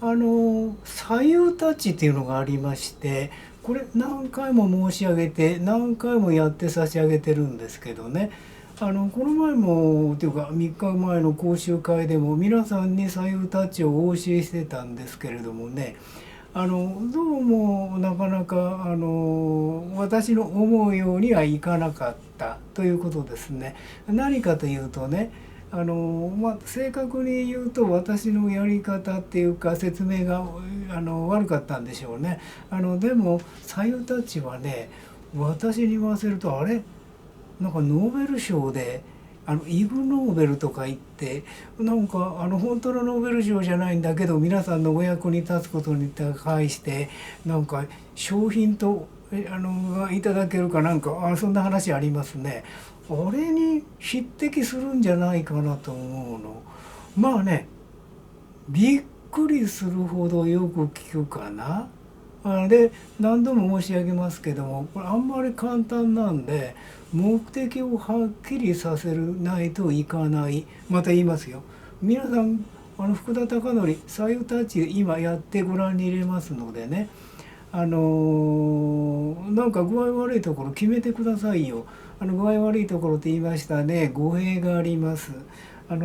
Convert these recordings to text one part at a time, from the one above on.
左右タッチっていうのがありまして、これ何回も申し上げて何回もやって差し上げてるんですけどね、この前もというか3日前の講習会でも皆さんに左右タッチをお教えしてたんですけれどもね、どうもなかなか私の思うようにはいかなかったということですね。何かというとね、正確に言うと私のやり方っていうか説明が悪かったんでしょうね。でも左右タッチはね、私に言わせると、あれなんかノーベル賞でイグ・ノーベルとか言って、なんか本当のノーベル賞じゃないんだけど皆さんのお役に立つことに対してなんか商品とがいただけるかなんか、そんな話ありますね。あれに匹敵するんじゃないかなと思うの。まあね、びっくりするほどよく聞くかな。で何度も申し上げますけども、これあんまり簡単なんで目的をはっきりさせないといかない。また言いますよ、皆さん福田貴則左右タッチ今やってご覧に入れますのでね、なんか具合悪いところ決めてくださいよ。具合悪いところって言いましたね、語弊があります。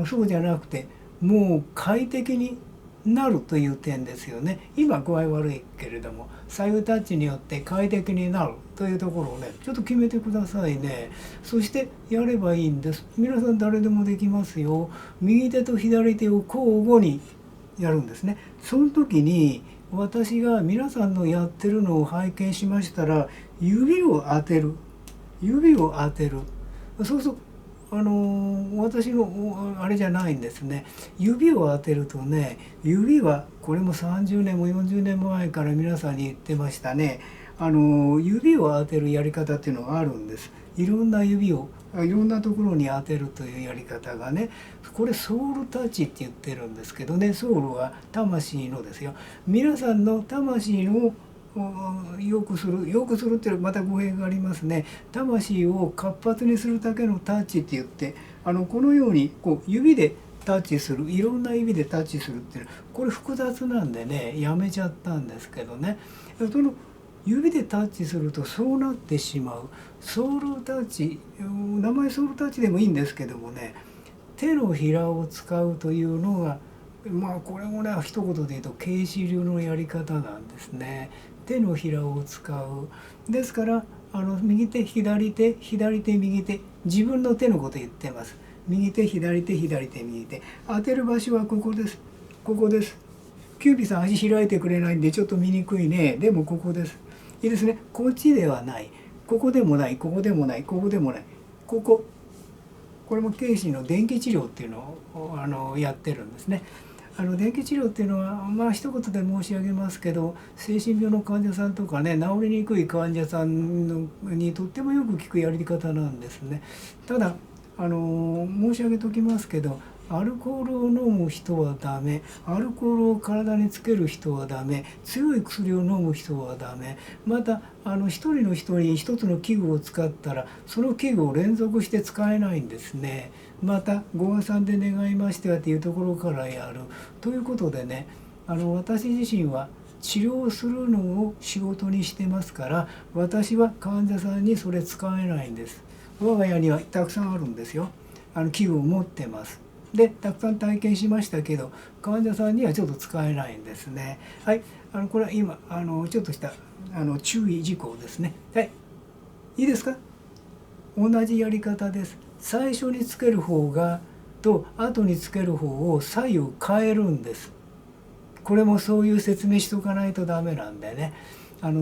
そうじゃなくて、もう快適になるという点ですよね。今具合悪いけれども左右タッチによって快適になるというところをね、ちょっと決めてくださいね。そしてやればいいんです。皆さん誰でもできますよ。右手と左手を交互にやるんですね。その時に私が皆さんのやってるのを拝見しましたら、指を当てる、指を当てる、そうすると私のあれじゃないんですね。指を当てるとね、指はこれも30年も40年前から皆さんに言ってましたね。指を当てるやり方っていうのがあるんです。いろんな指をいろんなところに当てるというやり方がね、これソウルタッチって言ってるんですけどね、ソウルは魂のですよ。皆さんの魂のよくする、よくするっていうまた語弊がありますね。魂を活発にするだけのタッチって言って、このようにこう指でタッチする、いろんな指でタッチするっていうのはこれ複雑なんでねやめちゃったんですけどね、その指でタッチするとそうなってしまう。ソウルタッチ、名前ソウルタッチでもいいんですけどもね、手のひらを使うというのが、まあこれもね一言で言うと慶子流のやり方なんですね。手のひらを使う。ですから右手左手左手右手、自分の手のこと言ってます。右手左手左手右手、当てる場所はここです。ここです。キューピーさん足開いてくれないんでちょっと見にくいね。でもここです。いいですね。こっちではない、ここでもない、ここでもない、ここでもない、ここ、これも慶子の電気治療っていうのをやってるんですね。電気治療っていうのはまあ一言で申し上げますけど、精神病の患者さんとかね、治りにくい患者さんにとってもよく効くやり方なんですね。ただ申し上げておきますけど、アルコールを飲む人はダメ、アルコールを体につける人はダメ、強い薬を飲む人はダメ、また一人の人に一つの器具を使ったらその器具を連続して使えないんですね。またご破算で願いましてはというところからやるということでね、私自身は治療するのを仕事にしてますから、私は患者さんにそれ使えないんです。我が家にはたくさんあるんですよ。器具を持ってます。でたくさん体験しましたけど、患者さんにはちょっと使えないんですね。はい、これは今ちょっとした注意事項ですね。はい、いいですか。同じやり方です。最初につける方がと後につける方を左右変えるんです。これもそういう説明しとかないとダメなんでね、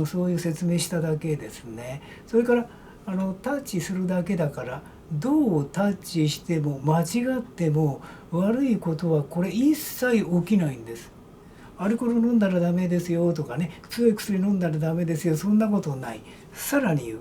そういう説明しただけですね。それからタッチするだけだから、どうタッチしても間違っても悪いことはこれ一切起きないんです。アルコール飲んだらダメですよとかね、強い薬飲んだらダメですよ、そんなことない。さらに言う、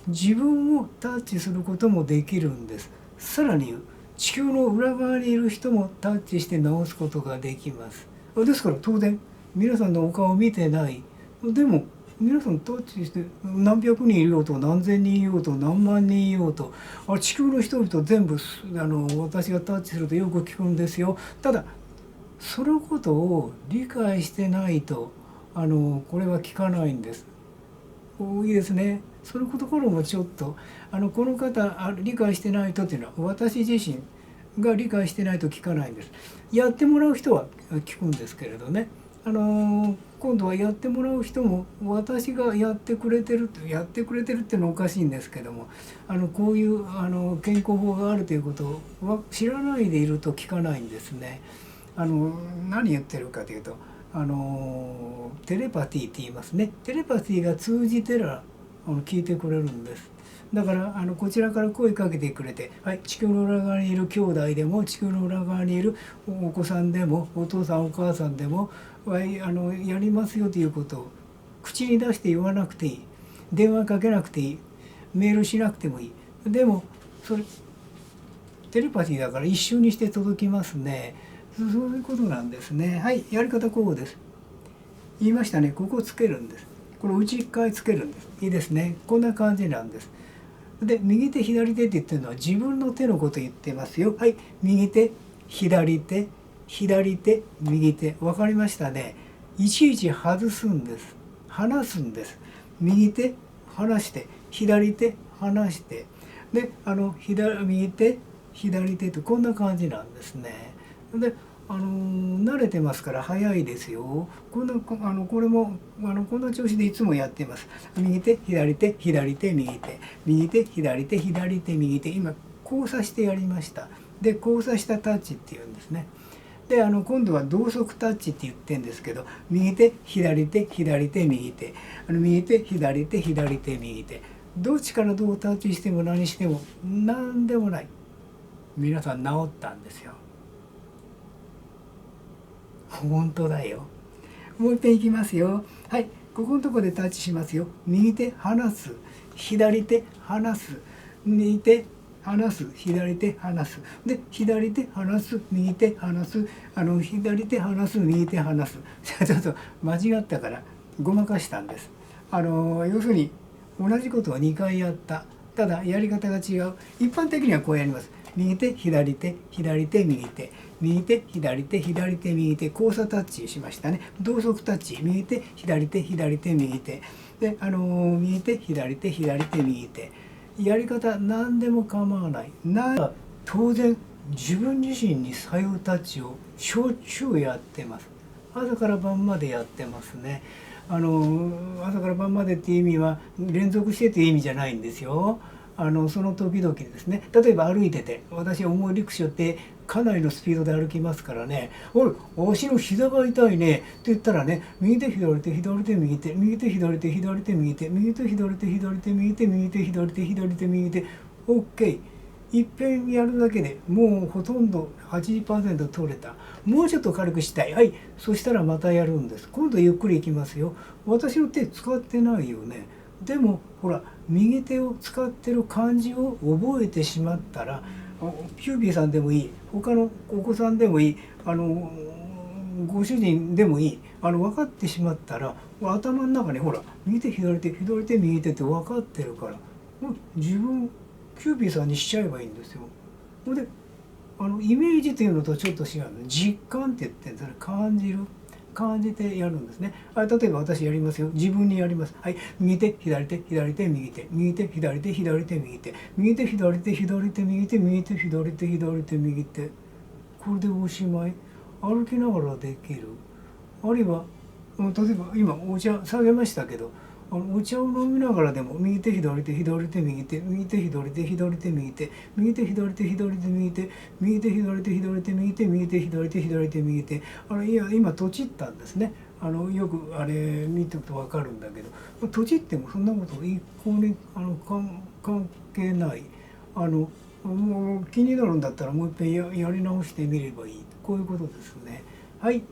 自分をタッチすることもできるんです。さらに言う、地球の裏側にいる人もタッチして治すことができます。ですから当然皆さんのお顔を見てない。でも皆さんタッチして、何百人いようと何千人いようと何万人いようと、地球の人々全部私がタッチするとよく聞くんですよ。ただそのことを理解してないとこれは効かないんです。いいですね。そのところもちょっとこの方理解してないとっていうのは私自身が理解してないと聞かないんです。やってもらう人は聞くんですけれどね。今度はやってもらう人も私がやってくれてるっていうのはおかしいんですけどもこういう健康法があるということは知らないでいると聞かないんですね。何言ってるかというとテレパティって言いますね。テレパティが通じてら聞いてくれるんです。だからこちらから声かけてくれて、はい、地球の裏側にいる兄弟でも地球の裏側にいるお子さんでもお父さんお母さんでもやりますよということを口に出して言わなくていい、電話かけなくていい、メールしなくてもいい。でもそれテレパシーだから一瞬にして届きますね。そういうことなんですね。はい、やり方こうです。言いましたね。ここをつけるんです。これ内側につけるんです。いいですね。こんな感じなんです。で、右手左手って言ってるのは自分の手のこと言ってますよ。はい、右手左手左手右手、分かりましたね。いちいち外すんです。離すんです。右手離して左手離してで右手左手とこんな感じなんですね。で慣れてますから早いですよ。これもこんな調子でいつもやってます。右手左手左手右手右手左手左手右手、今交差してやりました。で交差したタッチっていうんですね。で今度は同側タッチって言ってるんですけど、右手左手左手右手右手左手左手右手、どっちからどうタッチしても何しても何でもない。皆さん治ったんですよ。本当だよ。もう一遍いきますよ。はい、ここのところでタッチしますよ。右手離す左手離す右手離す左手離すで左手離す右手離す左手離す右手離すちょっと間違ったからごまかしたんです。要するに同じことを2回やった。ただやり方が違う。一般的にはこうやります。右手左手左手右手右手左手左手右手、交差タッチしましたね。同側タッチ、右手左手左手右手で右手左手左手右手、やり方何でも構わない。当然自分自身に左右タッチをしょっちゅうやってます。朝から晩までやってますね。朝から晩までっていう意味は連続してという意味じゃないんですよ。その時々ですね。例えば歩いてて、私重いリュック背負ってかなりのスピードで歩きますからね、おい足の膝が痛いねって言ったらね、右手左手左手右手右手左手左手右手右手左手左手右手右手左手左手右手 OK。 いっぺんやるだけでもうほとんど 80% 取れた。もうちょっと軽くしたい。はい、そしたらまたやるんです。今度ゆっくりいきますよ。私の手使ってないよね。でもほら右手を使ってる感じを覚えてしまったら、キュービーさんでもいい、他のお子さんでもいい、ご主人でもいい、分かってしまったら頭の中にほら右手左手左手右手って分かってるから、もう自分キュービーさんにしちゃえばいいんですよ。でイメージというのとちょっと違うの、実感って言ってそれ感じる。感じてやるんですね。例えば私やりますよ。自分にやります。はい、右手左手左手右手右手左手左手右手右手左手左手右手右手左手左手右手、これでおしまい。歩きながらできる。あるいは例えば今お茶下げましたけど、お茶を飲みながらでも右手左手左手右手右手左手左手右手右手左手左手右手右手左手左手右手右手左手左手右手、いや今とちったんですね。よくあれ見てると分かるんだけど、とちってもそんなこと一向に関係ない。もう気になるんだったらもう一遍やり直してみればいい、こういうことですね。はい。